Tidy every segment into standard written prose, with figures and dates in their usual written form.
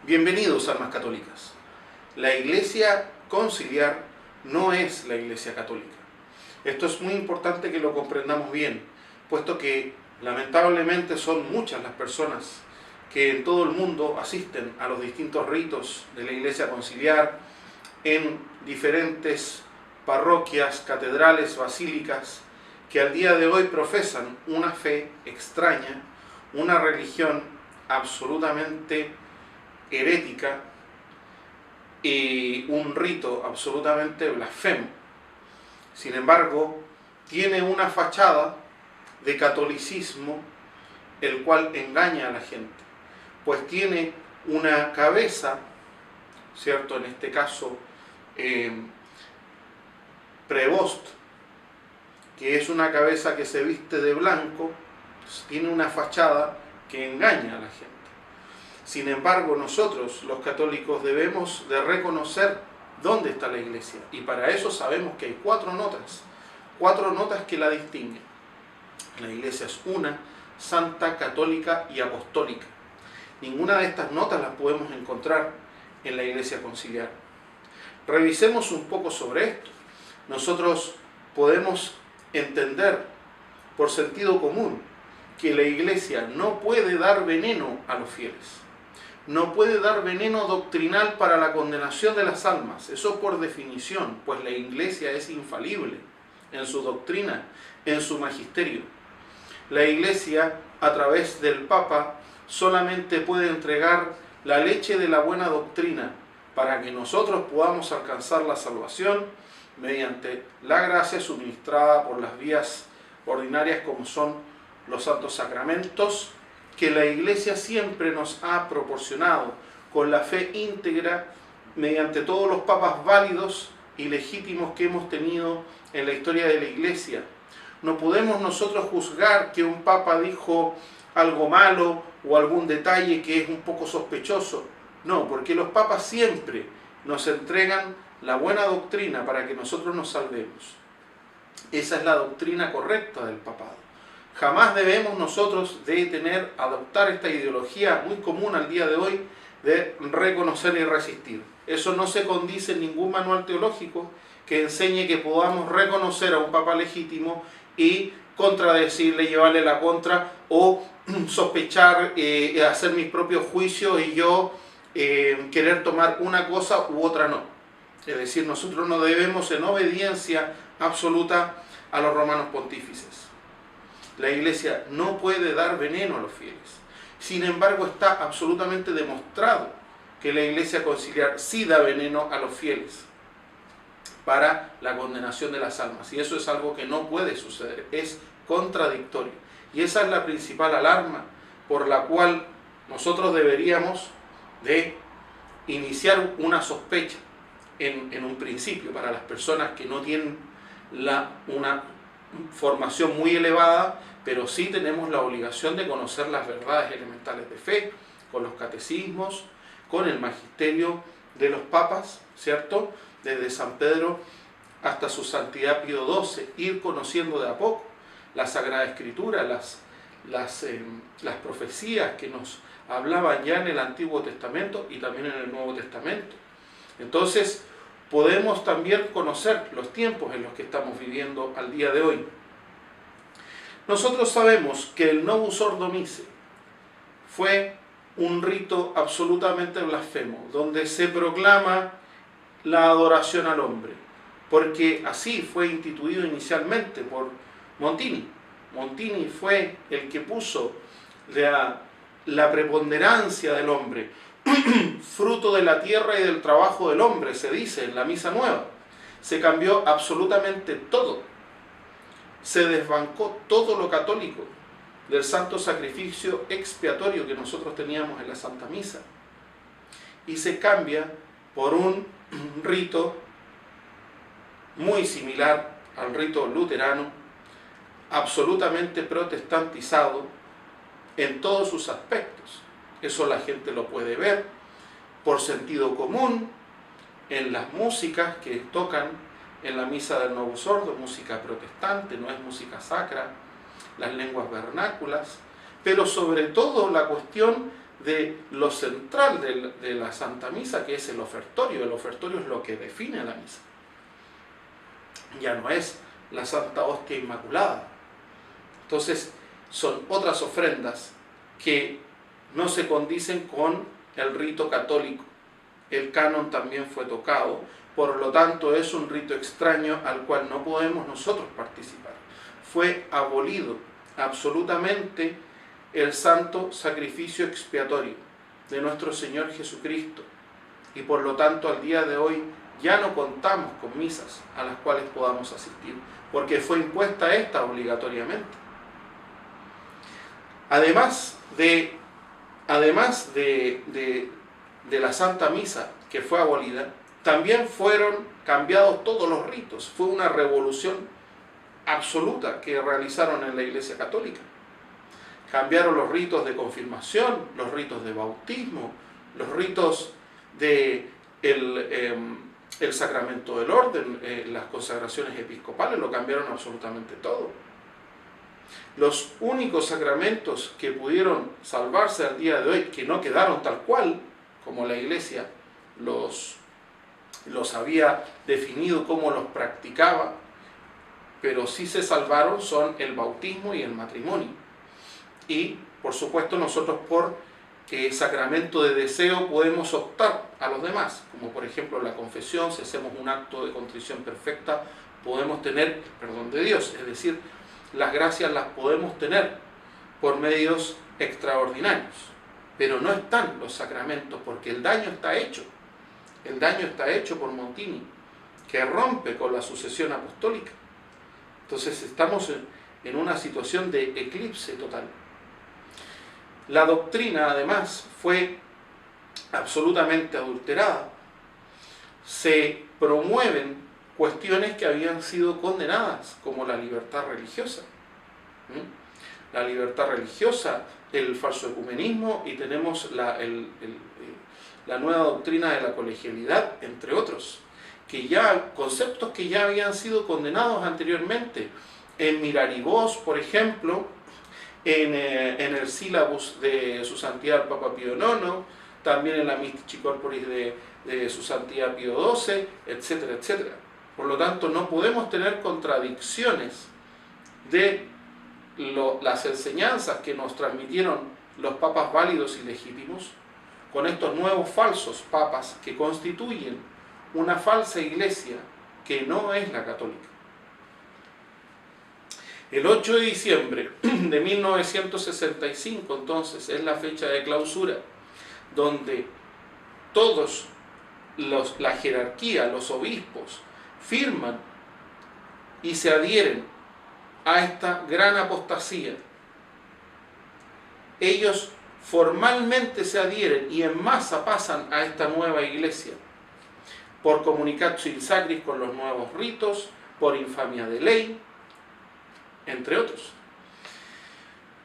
Bienvenidos, almas católicas. La Iglesia conciliar no es la Iglesia católica. Esto es muy importante que lo comprendamos bien, puesto que lamentablemente son muchas las personas que en todo el mundo asisten a los distintos ritos de la Iglesia conciliar en diferentes parroquias, catedrales, basílicas, que al día de hoy profesan una fe extraña, una religión absolutamente herética y un rito absolutamente blasfemo. Sin embargo, tiene una fachada de catolicismo el cual engaña a la gente, pues tiene una cabeza, ¿cierto? En este caso, prebost, que es una cabeza que se viste de blanco, tiene una fachada que engaña a la gente. Sin embargo, nosotros, los católicos, debemos de reconocer dónde está la Iglesia. Y para eso sabemos que hay cuatro notas que la distinguen. La Iglesia es una, santa, católica y apostólica. Ninguna de estas notas las podemos encontrar en la Iglesia conciliar. Revisemos un poco sobre esto. Nosotros podemos entender por sentido común que la Iglesia no puede dar veneno a los fieles. No puede dar veneno doctrinal para la condenación de las almas. Eso por definición, pues la Iglesia es infalible en su doctrina, en su magisterio. La Iglesia, a través del Papa, solamente puede entregar la leche de la buena doctrina para que nosotros podamos alcanzar la salvación mediante la gracia suministrada por las vías ordinarias como son los santos sacramentos, que la Iglesia siempre nos ha proporcionado con la fe íntegra mediante todos los papas válidos y legítimos que hemos tenido en la historia de la Iglesia. No podemos nosotros juzgar que un papa dijo algo malo o algún detalle que es un poco sospechoso. No, porque los papas siempre nos entregan la buena doctrina para que nosotros nos salvemos. Esa es la doctrina correcta del papado. Jamás debemos nosotros adoptar esta ideología muy común al día de hoy de reconocer y resistir. Eso no se condice en ningún manual teológico que enseñe que podamos reconocer a un papa legítimo y contradecirle, llevarle la contra o sospechar, hacer mis propios juicios y yo querer tomar una cosa u otra no. Es decir, nosotros no debemos en obediencia absoluta a los romanos pontífices. La Iglesia no puede dar veneno a los fieles. Sin embargo, está absolutamente demostrado que la Iglesia conciliar sí da veneno a los fieles para la condenación de las almas. Y eso es algo que no puede suceder, es contradictorio. Y esa es la principal alarma por la cual nosotros deberíamos de iniciar una sospecha en un principio para las personas que no tienen una formación muy elevada, pero sí tenemos la obligación de conocer las verdades elementales de fe, con los catecismos, con el magisterio de los papas, ¿cierto? Desde San Pedro hasta su santidad Pío XII, ir conociendo de a poco la Sagrada Escritura, las profecías que nos hablaban ya en el Antiguo Testamento y también en el Nuevo Testamento. Entonces, podemos también conocer los tiempos en los que estamos viviendo al día de hoy. Nosotros sabemos que el Novus Ordo Missae fue un rito absolutamente blasfemo, donde se proclama la adoración al hombre, porque así fue instituido inicialmente por Montini. Montini fue el que puso la preponderancia del hombre, fruto de la tierra y del trabajo del hombre, se dice en la Misa Nueva. Se cambió absolutamente todo. Se desbancó todo lo católico del santo sacrificio expiatorio que nosotros teníamos en la Santa Misa. Y se cambia por un rito muy similar al rito luterano, absolutamente protestantizado en todos sus aspectos. Eso la gente lo puede ver por sentido común en las músicas que tocan en la misa del Novus Ordo, música protestante, no es música sacra, las lenguas vernáculas, pero sobre todo la cuestión de lo central de la Santa Misa, que es el ofertorio. El ofertorio es lo que define la misa. Ya no es la Santa Hostia Inmaculada. Entonces, son otras ofrendas que no se condicen con el rito católico. El canon también fue tocado, por lo tanto es un rito extraño al cual no podemos nosotros participar. Fue abolido absolutamente el santo sacrificio expiatorio de nuestro Señor Jesucristo, y por lo tanto al día de hoy ya no contamos con misas a las cuales podamos asistir, porque fue impuesta esta obligatoriamente. Además de la Santa Misa, que fue abolida, también fueron cambiados todos los ritos. Fue una revolución absoluta que realizaron en la Iglesia Católica. Cambiaron los ritos de confirmación, los ritos de bautismo, los ritos de el sacramento del orden, las consagraciones episcopales, lo cambiaron absolutamente todo. Los únicos sacramentos que pudieron salvarse al día de hoy, que no quedaron tal cual como la Iglesia los había definido, como los practicaba, pero sí se salvaron, son el bautismo y el matrimonio. Y, por supuesto, nosotros por sacramento de deseo podemos optar a los demás, como por ejemplo la confesión. Si hacemos un acto de contrición perfecta, podemos tener el perdón de Dios, es decir, las gracias las podemos tener por medios extraordinarios, pero no están los sacramentos, porque el daño está hecho. El daño está hecho por Montini, que rompe con la sucesión apostólica. Entonces estamos en una situación de eclipse total. La doctrina, además, fue absolutamente adulterada. Se promueven cuestiones que habían sido condenadas, como la libertad religiosa. La libertad religiosa, el falso ecumenismo, y tenemos la nueva doctrina de la colegialidad, entre otros, conceptos que ya habían sido condenados anteriormente. En Miraribós, por ejemplo, en el sílabus de Su Santidad el Papa Pío IX, también en la Mystici Corporis de Su Santidad Pío XII, etcétera, etcétera. Por lo tanto, no podemos tener contradicciones de las enseñanzas que nos transmitieron los papas válidos y legítimos con estos nuevos falsos papas que constituyen una falsa iglesia que no es la católica. El 8 de diciembre de 1965, entonces, es la fecha de clausura, donde todos la jerarquía, los obispos, firman y se adhieren a esta gran apostasía. Ellos formalmente se adhieren y en masa pasan a esta nueva iglesia, por communicatio in sacris con los nuevos ritos, por infamia de ley, entre otros.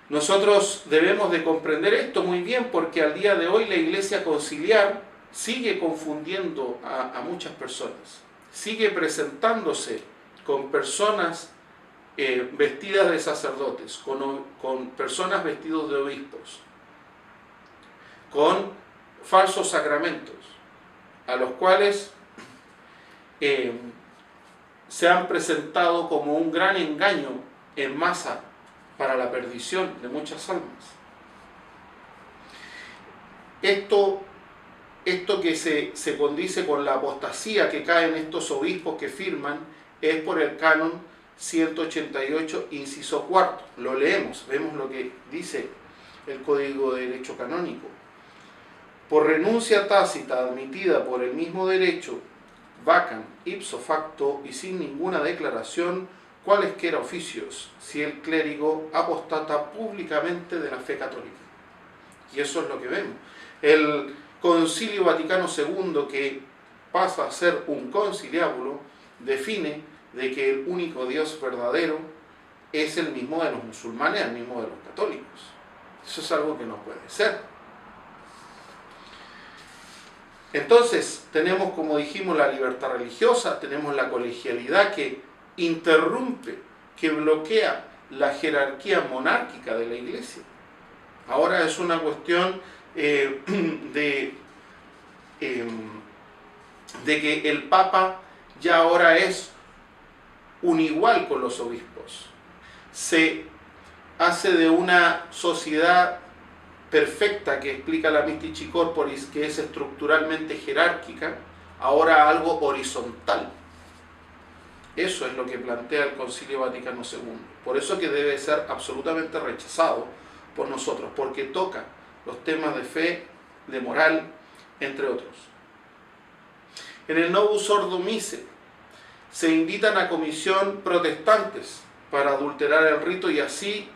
Nosotros debemos de comprender esto muy bien, porque al día de hoy la iglesia conciliar sigue confundiendo a muchas personas, sigue presentándose con personas vestidas de sacerdotes, con personas vestidos de obispos, con falsos sacramentos, a los cuales se han presentado como un gran engaño en masa para la perdición de muchas almas. Esto que se condice con la apostasía que caen estos obispos que firman es por el canon 188, inciso cuarto. Lo leemos, vemos lo que dice el Código de Derecho Canónico. Por renuncia tácita admitida por el mismo derecho, vacan ipso facto y sin ninguna declaración cualesquiera oficios, si el clérigo apostata públicamente de la fe católica. Y eso es lo que vemos. El Concilio Vaticano II, que pasa a ser un conciliábulo, define de que el único Dios verdadero es el mismo de los musulmanes, el mismo de los católicos. Eso es algo que no puede ser. Entonces, tenemos, como dijimos, la libertad religiosa, tenemos la colegialidad que interrumpe, que bloquea la jerarquía monárquica de la Iglesia. Ahora es una cuestión de que el Papa ya ahora es un igual con los obispos. Se hace de una sociedad perfecta que explica la Mystici Corporis, que es estructuralmente jerárquica, ahora algo horizontal. Eso es lo que plantea el Concilio Vaticano II. Por eso que debe ser absolutamente rechazado por nosotros, porque toca los temas de fe, de moral, entre otros. En el Novus Ordo Missae se invitan a comisión protestantes para adulterar el rito y así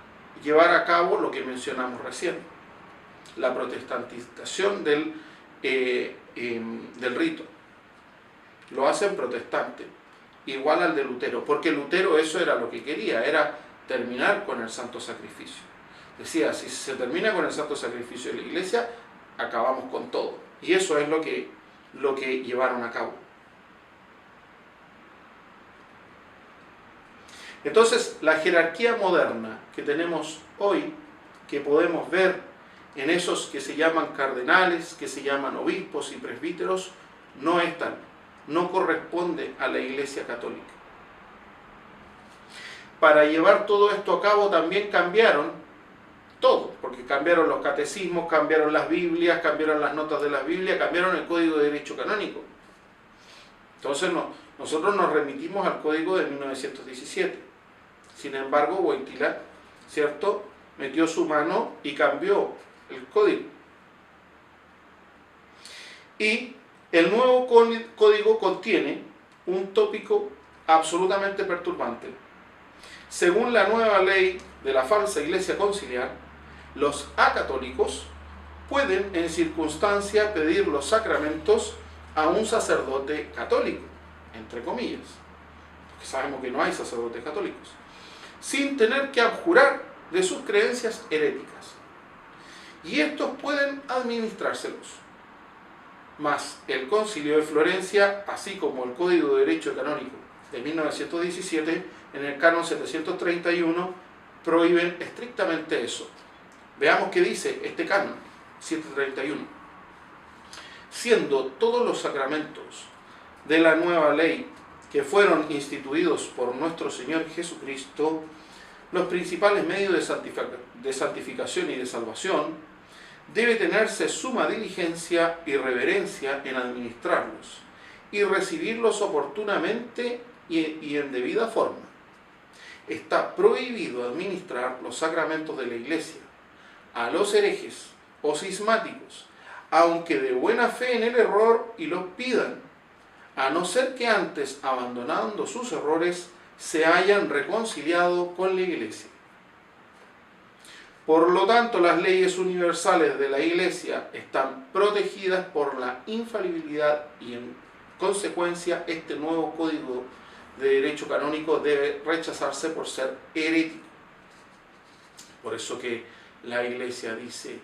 llevar a cabo lo que mencionamos recién, la protestantización del rito. Lo hacen protestante, igual al de Lutero, porque Lutero eso era lo que quería, era terminar con el santo sacrificio. Decía, si se termina con el santo sacrificio de la iglesia, acabamos con todo. Y eso es lo que llevaron a cabo. Entonces, la jerarquía moderna que tenemos hoy, que podemos ver en esos que se llaman cardenales, que se llaman obispos y presbíteros, no es tal, no corresponde a la Iglesia Católica. Para llevar todo esto a cabo también cambiaron todo, porque cambiaron los catecismos, cambiaron las Biblias, cambiaron las notas de las Biblias, cambiaron el Código de Derecho Canónico. Entonces nosotros nos remitimos al Código de 1917. Sin embargo, Wojtyla, ¿cierto?, metió su mano y cambió el código. Y el nuevo código contiene un tópico absolutamente perturbante. Según la nueva ley de la falsa Iglesia conciliar, los acatólicos pueden en circunstancia pedir los sacramentos a un sacerdote católico, entre comillas, porque sabemos que no hay sacerdotes católicos, sin tener que abjurar de sus creencias heréticas. Y estos pueden administrárselos. Mas el Concilio de Florencia, así como el Código de Derecho Canónico de 1917, en el canon 731, prohíben estrictamente eso. Veamos qué dice este canon 731. Siendo todos los sacramentos de la nueva ley que fueron instituidos por nuestro Señor Jesucristo, los principales medios de santificación y de salvación, debe tenerse suma diligencia y reverencia en administrarlos y recibirlos oportunamente y en debida forma. Está prohibido administrar los sacramentos de la Iglesia a los herejes o cismáticos, aunque de buena fe en el error y los pidan, a no ser que antes, abandonando sus errores, se hayan reconciliado con la Iglesia. Por lo tanto, las leyes universales de la Iglesia están protegidas por la infalibilidad y en consecuencia este nuevo Código de Derecho Canónico debe rechazarse por ser herético. Por eso que la Iglesia dice,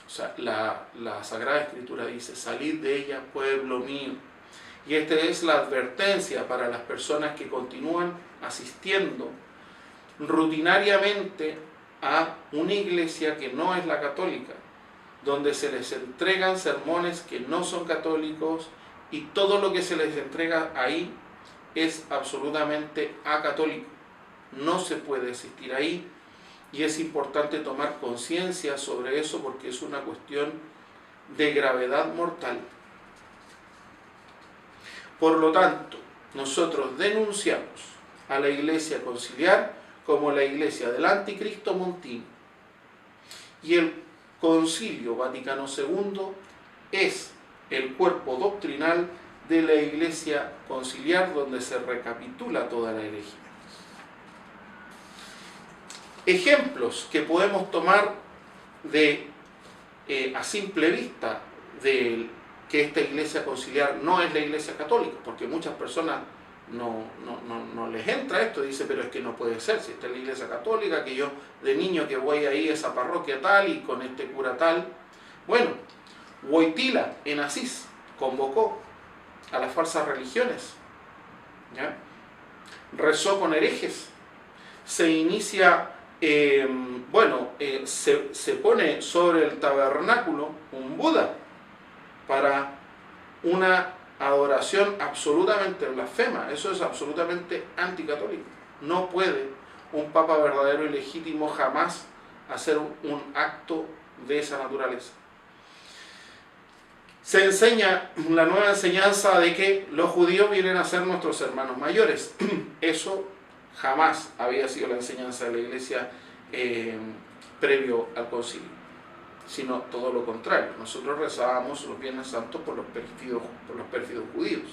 o sea, la Sagrada Escritura dice, salid de ella, pueblo mío. Y esta es la advertencia para las personas que continúan asistiendo rutinariamente a una iglesia que no es la católica, donde se les entregan sermones que no son católicos y todo lo que se les entrega ahí es absolutamente acatólico. No se puede asistir ahí y es importante tomar conciencia sobre eso porque es una cuestión de gravedad mortal. Por lo tanto, nosotros denunciamos a la Iglesia conciliar como la Iglesia del Anticristo Montino. Y el Concilio Vaticano II es el cuerpo doctrinal de la Iglesia conciliar donde se recapitula toda la herejía. Ejemplos que podemos tomar a simple vista de que esta Iglesia conciliar no es la Iglesia católica, porque muchas personas no les entra esto, dice, pero es que no puede ser, si esta es la Iglesia católica, que yo de niño que voy ahí a esa parroquia tal y con este cura tal. Bueno, Wojtyla en Asís convocó a las falsas religiones, ¿ya? Rezó con herejes, se inicia se pone sobre el tabernáculo un Buda para una adoración absolutamente blasfema. Eso es absolutamente anticatólico. No puede un papa verdadero y legítimo jamás hacer un acto de esa naturaleza. Se enseña la nueva enseñanza de que los judíos vienen a ser nuestros hermanos mayores. Eso jamás había sido la enseñanza de la Iglesia previo al concilio, sino todo lo contrario. Nosotros rezábamos los Viernes Santos por los pérfidos judíos.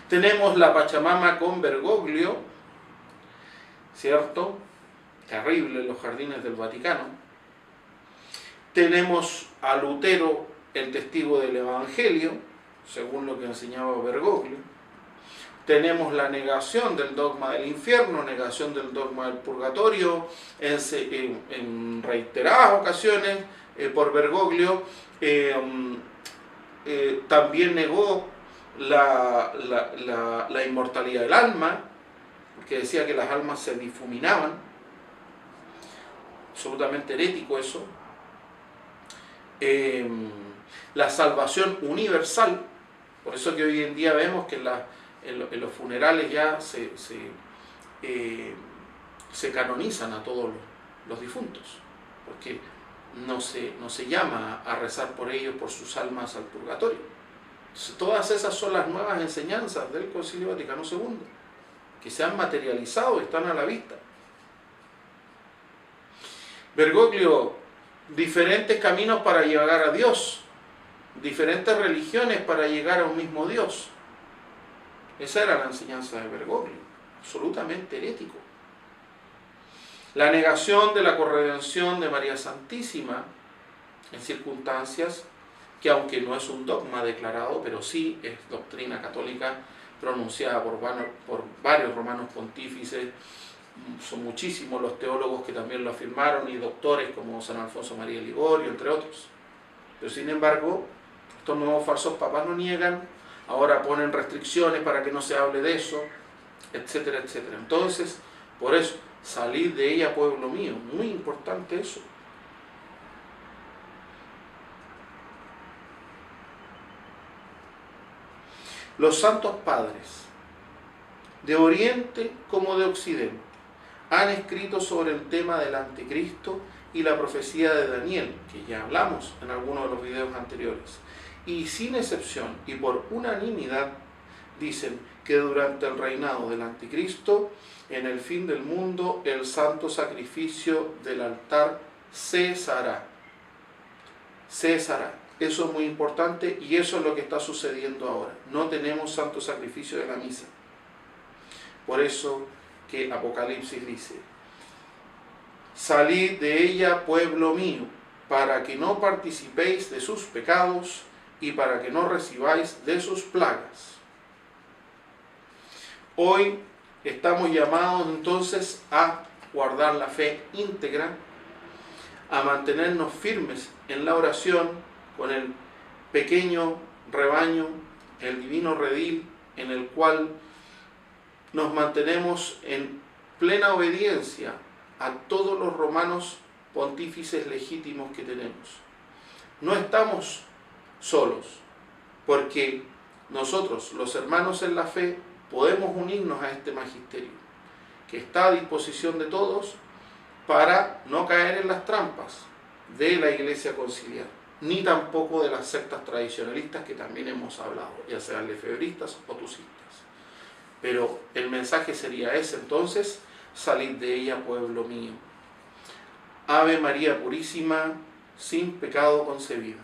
Tenemos la Pachamama con Bergoglio, ¿cierto? Terrible en los jardines del Vaticano. Tenemos a Lutero, el testigo del Evangelio, según lo que enseñaba Bergoglio. Tenemos la negación del dogma del infierno, negación del dogma del purgatorio, en reiteradas ocasiones por Bergoglio. También negó la inmortalidad del alma, porque decía que las almas se difuminaban. Absolutamente herético eso. La salvación universal, por eso que hoy en día vemos que en los funerales ya se canonizan a todos los difuntos, porque no se llama a rezar por ellos, por sus almas al purgatorio. Entonces, todas esas son las nuevas enseñanzas del Concilio Vaticano II, que se han materializado y están a la vista. Bergoglio, diferentes caminos para llegar a Dios, diferentes religiones para llegar a un mismo Dios. Esa era la enseñanza de Bergoglio, absolutamente herético. La negación de la corredención de María Santísima en circunstancias que, aunque no es un dogma declarado, pero sí es doctrina católica pronunciada por varios romanos pontífices. Son muchísimos los teólogos que también lo afirmaron y doctores como San Alfonso María Ligorio, entre otros. Pero sin embargo, estos nuevos falsos papas lo niegan, ahora ponen restricciones para que no se hable de eso, etcétera, etcétera. Entonces, por eso, salid de ella, pueblo mío, muy importante eso. Los santos padres, de Oriente como de Occidente, han escrito sobre el tema del anticristo y la profecía de Daniel, que ya hablamos en algunos de los videos anteriores, y sin excepción y por unanimidad dicen que durante el reinado del anticristo, en el fin del mundo, el santo sacrificio del altar cesará. Cesará. Eso es muy importante y eso es lo que está sucediendo ahora. No tenemos santo sacrificio de la misa. Por eso que Apocalipsis dice: salid de ella, pueblo mío, para que no participéis de sus pecados y para que no recibáis de sus plagas. Hoy estamos llamados entonces a guardar la fe íntegra, a mantenernos firmes en la oración con el pequeño rebaño, el divino redil, en el cual nos mantenemos en plena obediencia a todos los romanos pontífices legítimos que tenemos. No estamos solos, porque nosotros, los hermanos en la fe, podemos unirnos a este magisterio, que está a disposición de todos para no caer en las trampas de la Iglesia conciliar, ni tampoco de las sectas tradicionalistas que también hemos hablado, ya sean lefebristas o tusistas. Pero el mensaje sería ese entonces: salid de ella, pueblo mío. Ave María Purísima, sin pecado concebida.